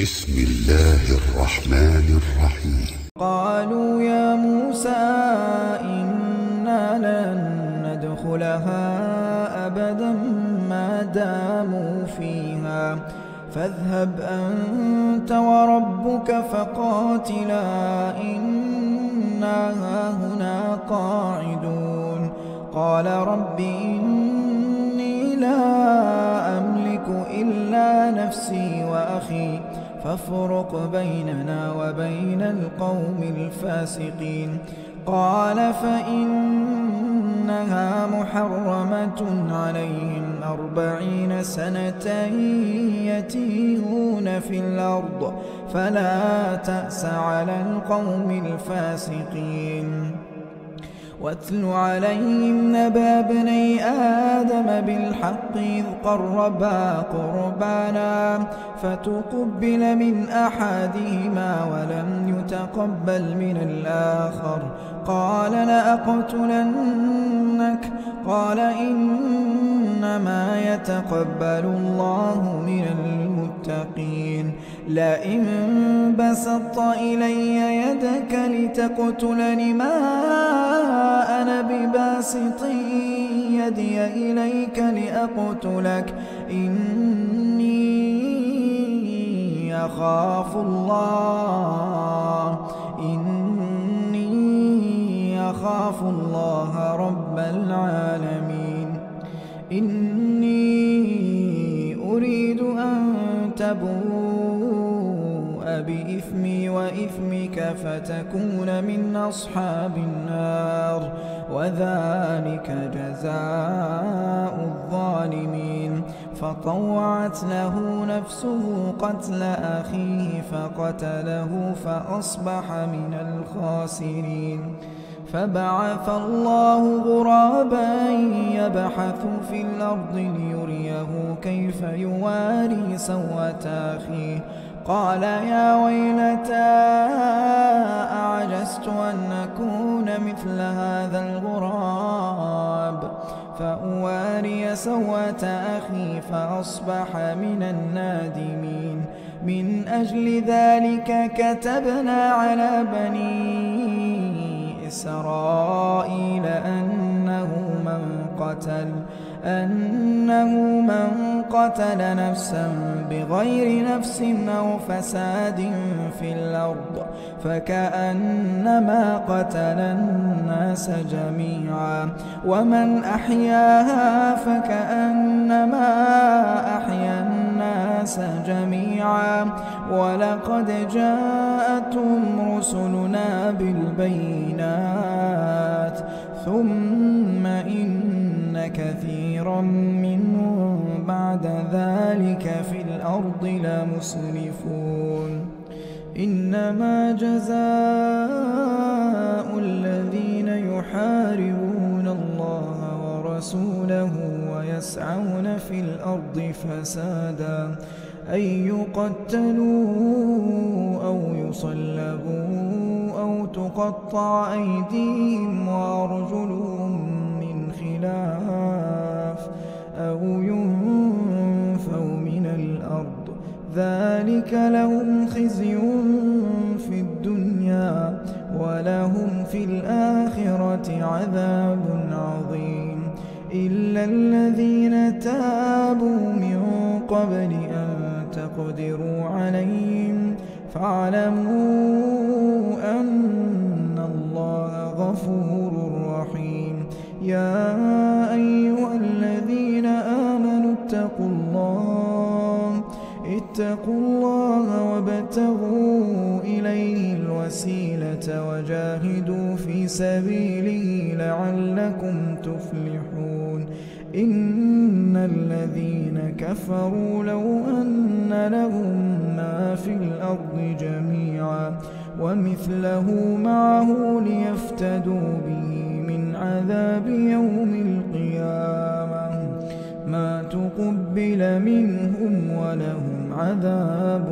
بسم الله الرحمن الرحيم. قالوا يا موسى إنا لن ندخلها أبدا ما داموا فيها فاذهب أنت وربك فقاتلا إنا هاهنا قاعدون. قال رب إني لا أملك إلا نفسي وأخي فافرق بيننا وبين القوم الفاسقين. قال فإنها محرمة عليهم 40 سنة يتيهون في الأرض فلا تأس على القوم الفاسقين. واتل عليهم نبأ ابني آدم بالحق إذ قربا قربانا فتقبل من أحدهما ولم يتقبل من الآخر قال لأقتلنك. قال إنما يتقبل الله من المتقين. لئن بسطت إلي يدك لتقتلني ما أنا بباسط يدي إليك لأقتلك إني أخاف الله رب العالمين. إني أريد أن تبوء بإثمي وإثمك فتكون من أصحاب النار وذلك جزاء الظالمين. فطوعت له نفسه قتل أخيه فقتله فأصبح من الخاسرين. فبعث الله غرابا يبحث في الأرض ليريه كيف يواري سوءة أخيه قال يا ويلتى أعجزت أن أكون مثل هذا الغراب فأواري سوءة أخي فأصبح من النادمين. من أجل ذلك كتبنا على بني إسرائيل أنه من قتل نفسا بغير نفس أو فساد في الأرض فكأنما قتل الناس جميعا ومن أحياها فكأنما أحيا الناس جميعا. ولقد جاءتهم رسلنا بالبينات ثم إن كثيرا منهم بعد ذلك في الأرض لمسرفون. إنما جزاء الذين يحاربون الله ورسوله ويسعون في الأرض فسادا أن يقتلوا أو يصلبوا أو تقطع أيديهم وأرجلهم من خلاف أو ينفوا من الأرض ذلك لهم خزي في الدنيا ولهم في الآخرة عذاب عظيم. إلا الذين تابوا من قبل أن تقدروا عليهم فاعلموا أن الله غفور رحيم. يا أيها الذين آمنوا اتقوا الله وابتغوا إليه الوسيلة وجاهدوا في سبيله لعلكم تفلحون. إن الذين كفروا لو أن لهم ما في الأرض جميعا ومثله معه ليفتدوا به من عذاب يوم القيامة ما تقبل منهم ولهم عذاب